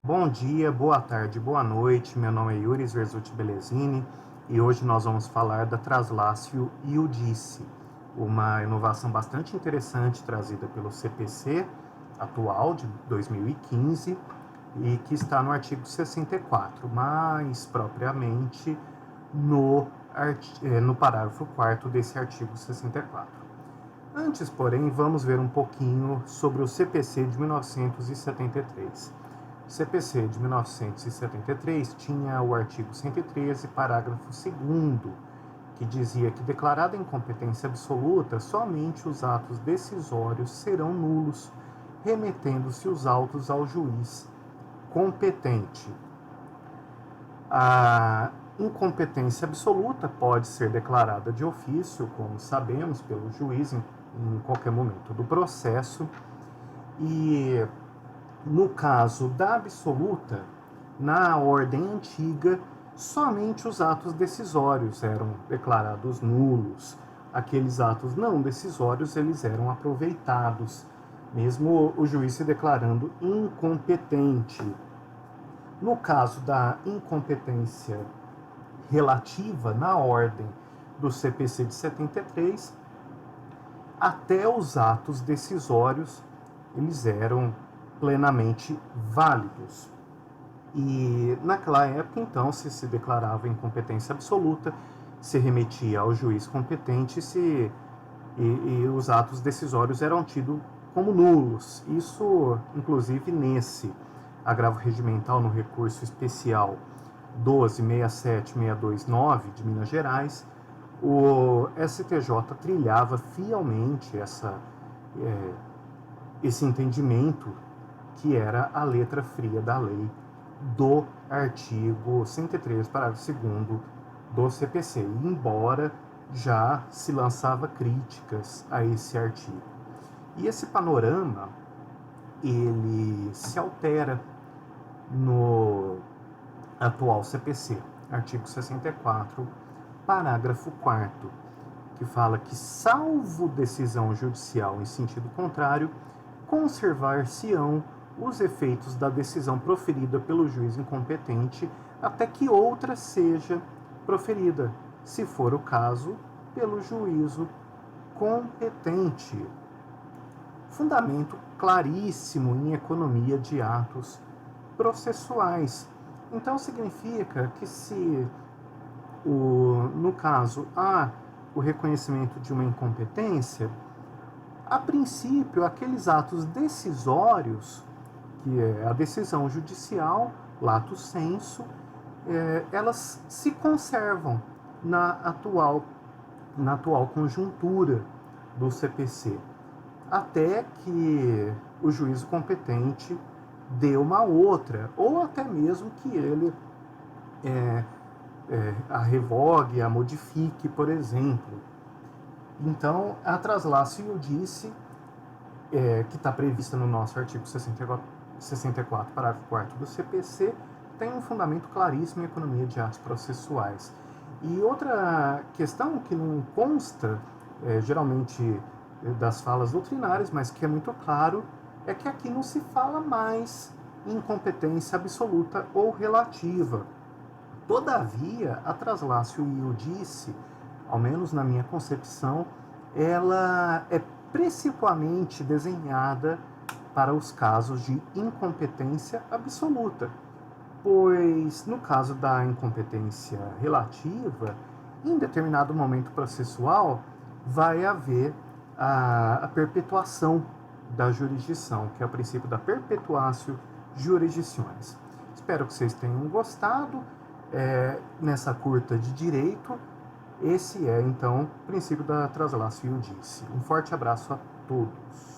Bom dia, boa tarde, boa noite. Meu nome é Yuri Verzutti Belezini e hoje nós vamos falar da Traslácio Iudice, uma inovação bastante interessante trazida pelo CPC atual de 2015 e que está no artigo 64, mais propriamente no parágrafo 4º desse artigo 64. Antes, porém, vamos ver um pouquinho sobre o CPC de 1973. O CPC de 1973 tinha o artigo 113, parágrafo 2º, que dizia que, declarada incompetência absoluta, somente os atos decisórios serão nulos, remetendo-se os autos ao juiz competente. A incompetência absoluta pode ser declarada de ofício, como sabemos, pelo juiz em qualquer momento do processo, e no caso da absoluta, na ordem antiga, somente os atos decisórios eram declarados nulos. Aqueles atos não decisórios, eles eram aproveitados, mesmo o juiz se declarando incompetente. No caso da incompetência relativa, na ordem do CPC de 73, até os atos decisórios, eles eram plenamente válidos. E naquela época, então, se declarava incompetência absoluta, se remetia ao juiz competente e os atos decisórios eram tidos como nulos. Isso, inclusive, nesse agravo regimental no recurso especial 12.67.629 de Minas Gerais, o STJ trilhava fielmente esse entendimento que era a letra fria da lei do artigo 103, parágrafo 2º do CPC, embora já se lançava críticas a esse artigo. E esse panorama, ele se altera no atual CPC, artigo 64, parágrafo 4º, que fala que, salvo decisão judicial em sentido contrário, conservar-se-ão os efeitos da decisão proferida pelo juiz incompetente até que outra seja proferida, se for o caso, pelo juízo competente. Fundamento claríssimo em economia de atos processuais. Então significa que se, no caso, há o reconhecimento de uma incompetência, a princípio, aqueles atos decisórios, que é a decisão judicial, lato sensu, elas se conservam na atual conjuntura do CPC, até que o juízo competente dê uma outra, ou até mesmo que ele a revogue, a modifique, por exemplo. Então, a Traslácio Iudice, que está prevista no nosso artigo 64, parágrafo 4º do CPC, tem um fundamento claríssimo em economia de atos processuais. E outra questão que não consta, geralmente, das falas doutrinárias, mas que é muito claro, é que aqui não se fala mais em incompetência absoluta ou relativa. Todavia, a Traslácio Iudice, ao menos na minha concepção, ela é principalmente desenhada para os casos de incompetência absoluta, pois no caso da incompetência relativa, em determinado momento processual, vai haver a perpetuação da jurisdição, que é o princípio da perpetuatio jurisdictionis. Espero que vocês tenham gostado. Nessa curta de direito, esse é, então, o princípio da Traslácio Iudice. Um forte abraço a todos.